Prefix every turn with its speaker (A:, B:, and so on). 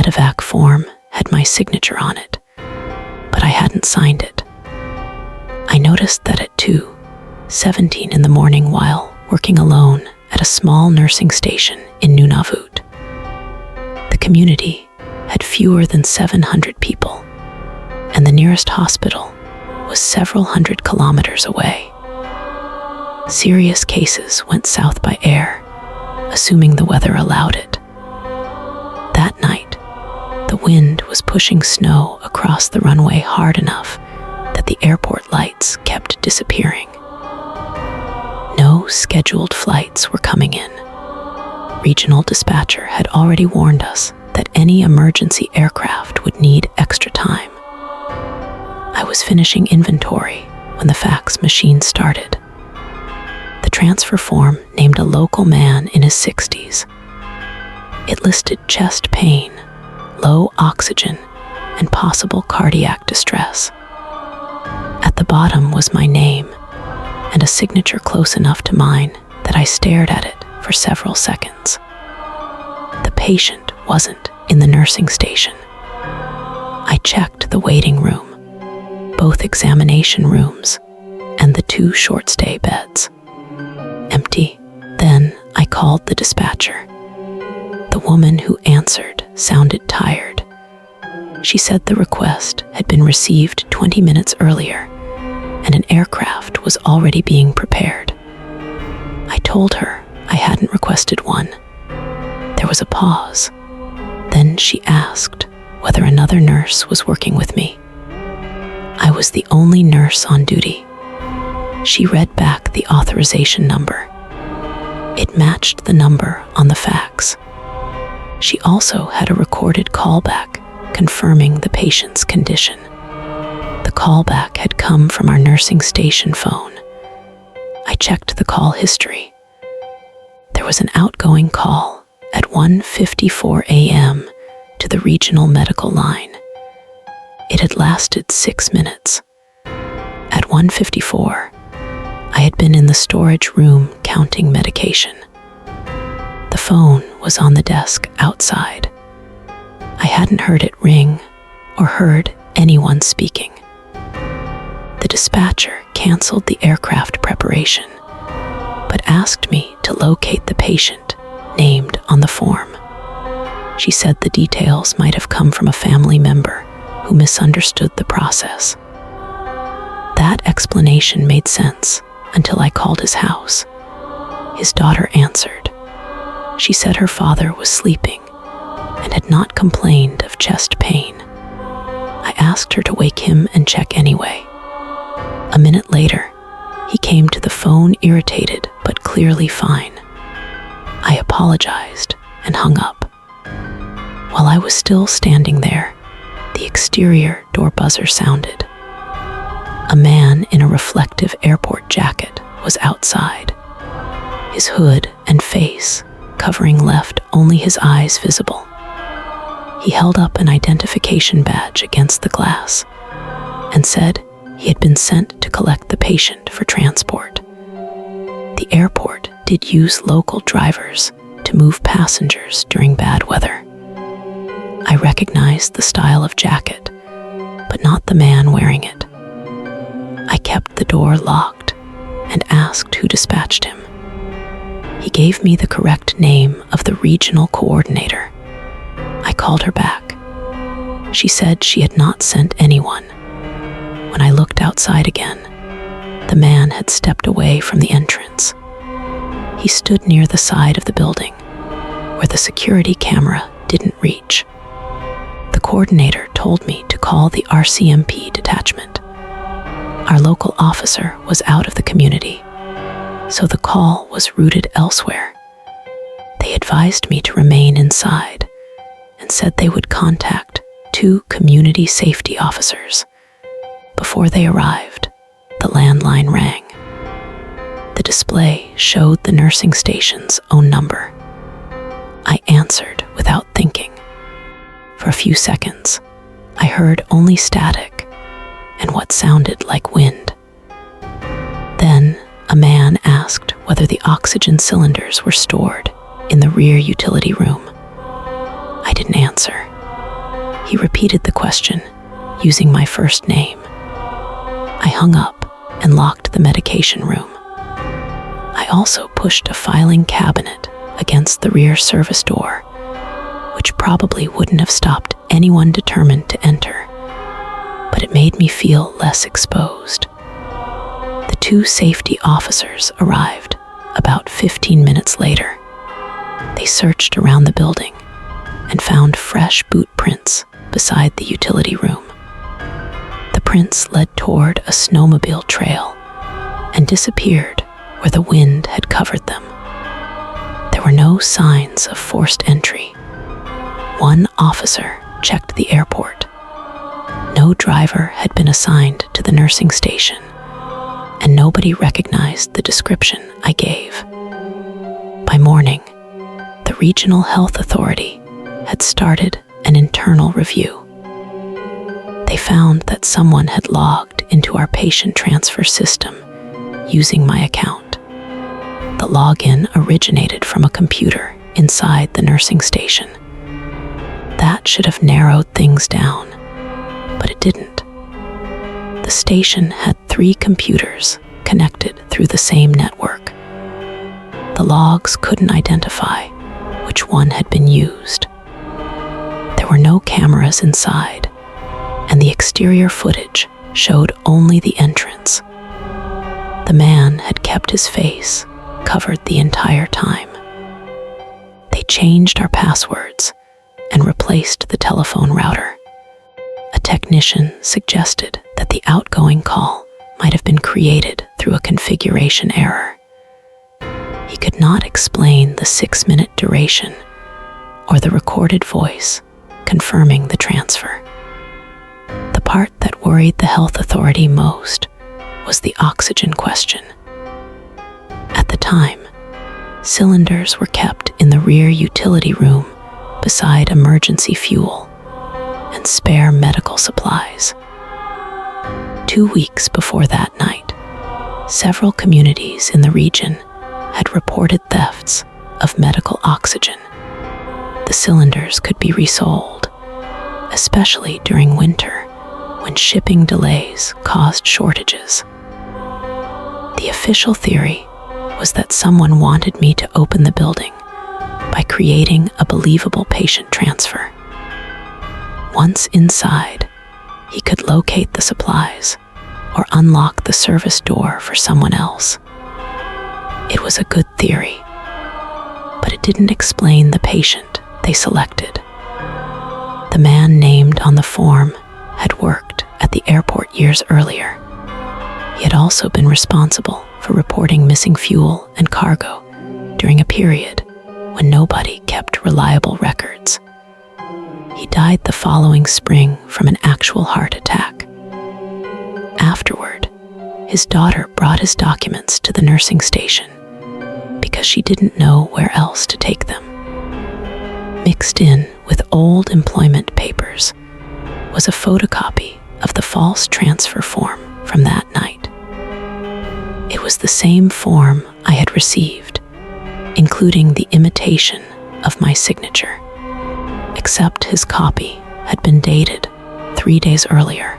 A: Medevac form had my signature on it, but I hadn't signed it. I noticed that at 2:17 in the morning while working alone at a small nursing station in Nunavut. The community had fewer than 700 people, and the nearest hospital was several hundred kilometers away. Serious cases went south by air, assuming the weather allowed it. That night, the wind was pushing snow across the runway hard enough that the airport lights kept disappearing. No scheduled flights were coming in. Regional dispatcher had already warned us that any emergency aircraft would need extra time. I was finishing inventory when the fax machine started. The transfer form named a local man in his 60s. It listed chest pain, low oxygen, and possible cardiac distress. At the bottom was my name and a signature close enough to mine that I stared at it for several seconds. The patient wasn't in the nursing station. I checked the waiting room, both examination rooms, and the 2 short-stay beds. Empty. Then I called the dispatcher. The woman who answered sounded tired. She said the request had been received 20 minutes earlier, and an aircraft was already being prepared. I told her I hadn't requested one. There was a pause. Then she asked whether another nurse was working with me. I was the only nurse on duty. She read back the authorization number. It matched the number on the fax. She also had a recorded callback confirming the patient's condition. The callback had come from our nursing station phone. I checked the call history. There was an outgoing call at 1:54 a.m. to the regional medical line. It had lasted 6 minutes. At 1:54, I had been in the storage room counting medication. The phone was on the desk outside. I hadn't heard it ring or heard anyone speaking. The dispatcher canceled the aircraft preparation, but asked me to locate the patient named on the form. She said the details might have come from a family member who misunderstood the process. That explanation made sense until I called his house. His daughter answered. She said her father was sleeping and had not complained of chest pain. I asked her to wake him and check anyway. A minute later, he came to the phone irritated but clearly fine. I apologized and hung up. While I was still standing there, the exterior door buzzer sounded. A man in a reflective airport jacket was outside. His hood and face covering left only his eyes visible. He held up an identification badge against the glass and said he had been sent to collect the patient for transport. The airport did use local drivers to move passengers during bad weather. I recognized the style of jacket, but not the man wearing it. I kept the door locked and asked who dispatched him. He gave me the correct name of the regional coordinator. I called her back. She said she had not sent anyone. When I looked outside again, the man had stepped away from the entrance. He stood near the side of the building, where the security camera didn't reach. The coordinator told me to call the RCMP detachment. Our local officer was out of the community, so the call was routed elsewhere. They advised me to remain inside and said they would contact 2 community safety officers. Before they arrived, the landline rang. The display showed the nursing station's own number. I answered without thinking. For a few seconds, I heard only static and what sounded like wind. Then a man asked whether the oxygen cylinders were stored in the rear utility room. I didn't answer. He repeated the question, using my first name. I hung up and locked the medication room. I also pushed a filing cabinet against the rear service door, which probably wouldn't have stopped anyone determined to enter, but it made me feel less exposed. The 2 safety officers arrived about 15 minutes later. They searched around the building and found fresh boot prints beside the utility room. The prints led toward a snowmobile trail and disappeared where the wind had covered them. There were no signs of forced entry. One officer checked the airport. No driver had been assigned to the nursing station, and nobody recognized the description I gave. By morning, the Regional Health Authority had started an internal review. They found that someone had logged into our patient transfer system using my account. The login originated from a computer inside the nursing station. That should have narrowed things down, but it didn't. The station had 3 computers connected through the same network. The logs couldn't identify which one had been used. There were no cameras inside, and the exterior footage showed only the entrance. The man had kept his face covered the entire time. They changed our passwords and replaced the telephone router. A technician suggested that the outgoing call might have been created through a configuration error. He could not explain the 6-minute duration or the recorded voice confirming the transfer. The part that worried the health authority most was the oxygen question. At the time, cylinders were kept in the rear utility room beside emergency fuel and spare medical supplies. 2 weeks before that night, several communities in the region had reported thefts of medical oxygen. The cylinders could be resold, especially during winter when shipping delays caused shortages. The official theory was that someone wanted me to open the building by creating a believable patient transfer. Once inside, he could locate the supplies or unlock the service door for someone else. It was a good theory, but it didn't explain the patient they selected. The man named on the form had worked at the airport years earlier. He had also been responsible for reporting missing fuel and cargo during a period when nobody kept reliable records. He died the following spring from an actual heart attack. Afterward, his daughter brought his documents to the nursing station because she didn't know where else to take them. Mixed in with old employment papers was a photocopy of the false transfer form from that night. It was the same form I had received, including the imitation of my signature, except his copy had been dated 3 days earlier.